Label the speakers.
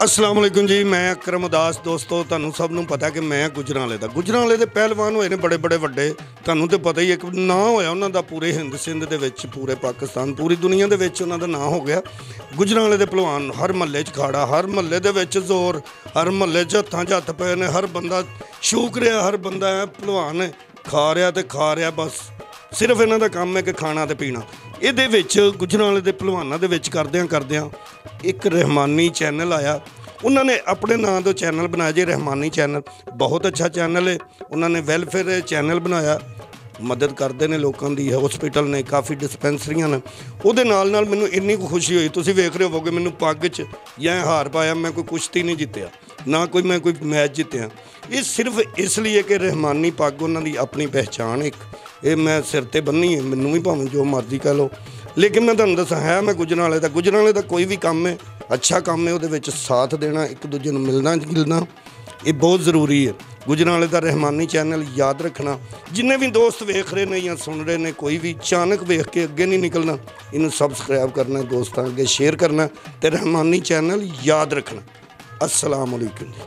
Speaker 1: अस्सलाम वालेकुम जी। मैं अकरम उदास। दोस्तों तुहानू सब नूं पता कि मैं गुजरांवाले दा गुजरांवाले दे पहलवान होए ने बड़े बड़े वड्डे। तुहानू तो पता ही एक नां होया उन्हां दा पूरे हिंद सिंध दे विच, पूरे पाकिस्तान, पूरी दुनिया दे विच उन्हां दा नां हो गया। गुजरांवाले दे पहलवान हर महल्ले च खाड़ा, हर महल्ले दे विच जोर, हर महल्ले च हत्थां च हत्थ पए ने, हर बंदा शौक रिहा, हर बंदा पहलवान खा रिहा ते खा रिहा। बस सिर्फ इन्हां दा काम है कि खाना ते पीना। ਇਹਦੇ ਵਿੱਚ ਗੁਜਰਾਂਵਾਲੇ ਦੇ ਪਹਿਲਵਾਨਾਂ ਦੇ ਵਿੱਚ ਕਰਦਿਆਂ ਇੱਕ ਰਹਿਮਾਨੀ ਚੈਨਲ ਆਇਆ। ਉਹਨਾਂ ਨੇ ਆਪਣੇ ਨਾਂ ਤੋਂ ਚੈਨਲ ਬਣਾਇਆ ਜੀ, ਰਹਿਮਾਨੀ ਚੈਨਲ। ਬਹੁਤ ਅੱਛਾ ਚੈਨਲ ਹੈ। ਉਹਨਾਂ ਨੇ ਵੈਲਫੇਅਰ ਚੈਨਲ ਬਣਾਇਆ, ਮਦਦ ਕਰਦੇ ਨੇ ਲੋਕਾਂ ਦੀ। ਹਸਪੀਟਲ ਨੇ, ਕਾਫੀ ਡਿਸਪੈਂਸਰੀਆਂ ਨੇ। ਉਹਦੇ ਨਾਲ ਮੈਨੂੰ ਇੰਨੀ ਕੁ ਖੁਸ਼ੀ ਹੋਈ, ਤੁਸੀਂ ਵੇਖ ਰਹੇ ਹੋਵੋਗੇ ਮੈਨੂੰ ਪੱਗ 'ਚ ਜਾਂ ਹਾਰ ਪਾਇਆ। ਮੈਂ ਕੋਈ ਕੁਸ਼ਤੀ ਨਹੀਂ ਜਿੱਤਿਆ, ਨਾ ਮੈਂ ਕੋਈ ਮੈਚ ਜਿੱਤਿਆ। ਇਹ ਸਿਰਫ ਇਸ ਲਈ ਹੈ ਕਿ ਰਹਿਮਾਨੀ ਪੱਗ ਉਹਨਾਂ ਦੀ ਆਪਣੀ ਪਹਿਚਾਣ ਇੱਕ। ਇਹ ਮੈਂ ਸਿਰ 'ਤੇ ਬੰਨੀ ਹੈ, ਮੈਨੂੰ ਵੀ ਭਾਵੇਂ ਜੋ ਮਰਜ਼ੀ ਕਹਿ ਲਓ। ਲੇਕਿਨ ਮੈਂ ਤੁਹਾਨੂੰ ਦੱਸਾਂ ਹੈ ਮੈਂ ਗੁਜਰਾਂਵਾਲੇ ਦਾ ਕੋਈ ਵੀ ਕੰਮ ਹੈ, ਅੱਛਾ ਕੰਮ ਹੈ, ਉਹਦੇ ਵਿੱਚ ਸਾਥ ਦੇਣਾ, ਇੱਕ ਦੂਜੇ ਨੂੰ ਮਿਲਣਾ ਜੁਲਣਾ, ਇਹ ਬਹੁਤ ਜ਼ਰੂਰੀ ਹੈ। ਗੁਜਰਾਂਵਾਲੇ ਦਾ ਰਹਿਮਾਨੀ ਚੈਨਲ ਯਾਦ ਰੱਖਣਾ। ਜਿੰਨੇ ਵੀ ਦੋਸਤ ਵੇਖ ਰਹੇ ਨੇ ਜਾਂ ਸੁਣ ਰਹੇ ਨੇ, ਕੋਈ ਵੀ ਅਚਾਨਕ ਵੇਖ ਕੇ ਅੱਗੇ ਨਹੀਂ ਨਿਕਲਣਾ। ਇਹਨੂੰ ਸਬਸਕ੍ਰਾਈਬ ਕਰਨਾ, ਦੋਸਤਾਂ ਅੱਗੇ ਸ਼ੇਅਰ ਕਰਨਾ ਅਤੇ ਰਹਿਮਾਨੀ ਚੈਨਲ ਯਾਦ ਰੱਖਣਾ। अस्सलाम वालेकुम जी।